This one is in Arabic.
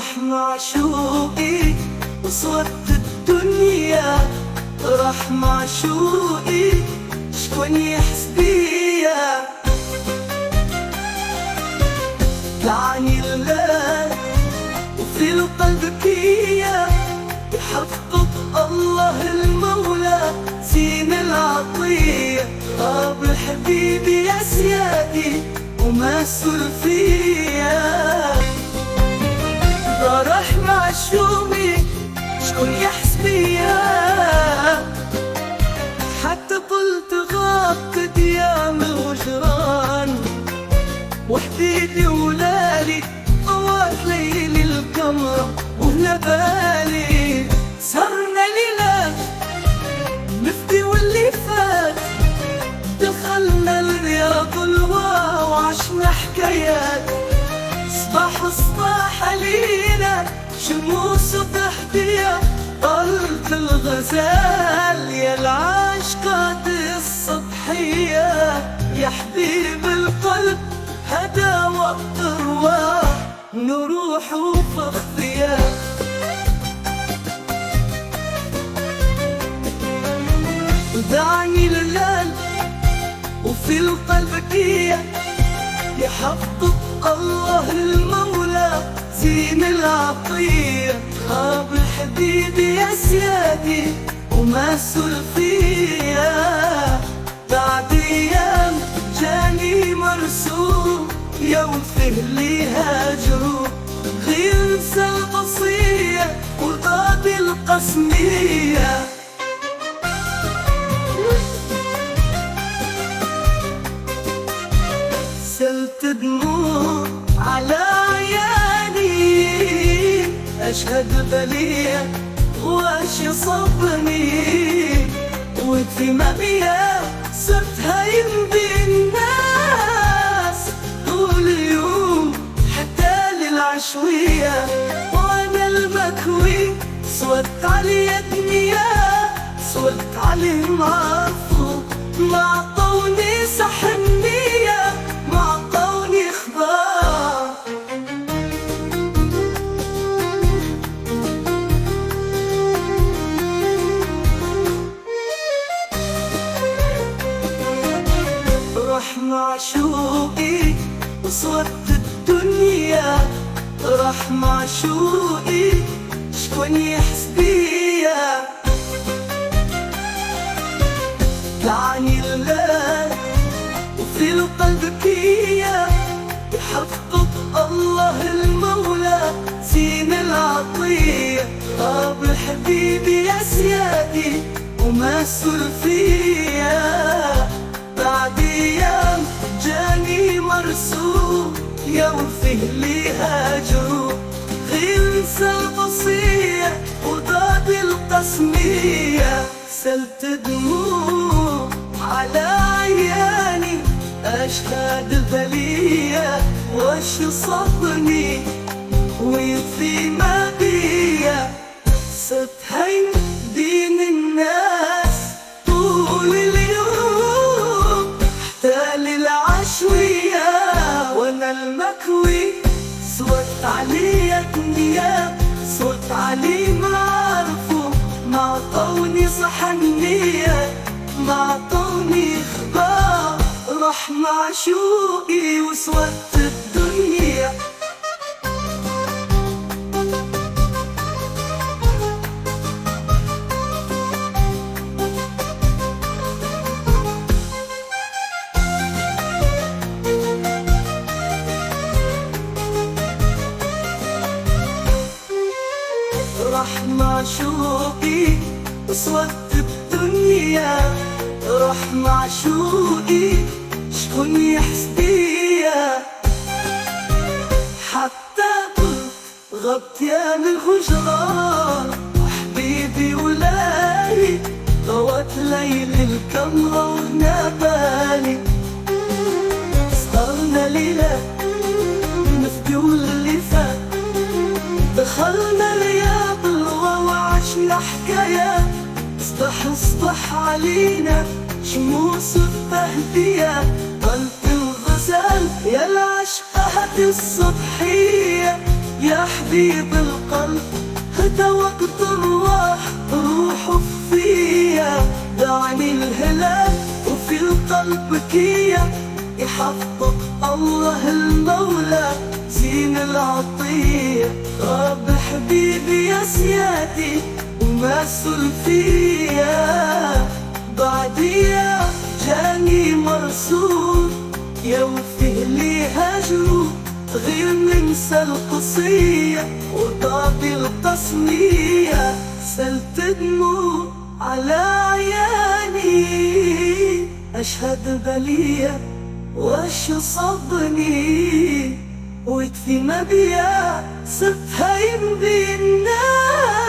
راح معشوقي وصوت الدنيا، راح معشوقي شكون يحس بيا. دعني الليل وفي القلب كيا، يحقق الله المولى زين العطية. غاب حبيبي يا سيادي وما سر فيا، راح معشوقي شكون يحس بيا. حتى قلت غابت ايام الغجران، وحديدي ولالي طوال ليل القمر وهنا بالي. سهرنا ليلة نفدي واللي فات، دخلنا الرياض والواو وعشنا حكايات. صباح علينا شموس وتحدية، قلب الغزال يا العاشقات الصبحية. يا حبيب القلب هدا وقت الرواح، نروح وفخذية. دعني الليل وفي القلب كيا، يحقق الله المولى زين العطية. غاب حبيبي يا سيادي وما سر فيا. بعد ايام جاني مرسوم يوفي لي هاجره، غير انسى القصية وغاب القسمية. سلت دموع على عياني، أشهد بلية واش صبني. وفي ما بيا صرت هايم بين الناس طول اليوم حتى للعشوية. وأنا المكوي صوت علي الدنيا، صوت عليهم عرفوا ما عطوني صحنية، ما عطوني اخبار. راح معشوقي وصوت الدنيا، راح معشوقي شكون يحس بيا. دعني الليل وفي القلب كيا، يحقق الله المولى زين العطية. غاب حبيبي يا سيادي وما سر فيا. بعد ايام جاني مرسوم يوفيه لي هاجره، غير انسى القصية وغاب القسمية. سلت دموع على عياني، أشهد بلية واش صبني. وفي ما بيا صرت هين دين الناس طول اليوم حتى للعشوية. وانا المكوي صوت علي الدنيا، صوت علي ما عرفوا ما عطوني صحنية، ما عطوني اخبار. راح معشوقي وصوت الدنيا. راح معشوقي وصوت الدنيا، راح معشوقي شكون يحس بيا. حتى قلت غبت يا الغجران، وحبيبي ولالي طوت ليل الكمرة وهنا بالي. سهرنا ليلة نفدي واللي فات، دخلنا رياض الغوا وعشنا حكايات. صبح علينا شموس التهدية، قلب الغزال يا العشقة الصبحية. يا حبيب القلب هدى وقت الراح روح فيا، دعني الهلال وفي القلب بكية، يحفظك الله المولى زين العطية. رب حبيبي يا سيادي وما فيا، بعدي جاني مرسول يوفيه لي هجره، غير ننسى القصية وطابي التصمية، سلت دموع على عياني أشهد بلية وش صبني، ويكفي ما بيا سفها يمضي الناس.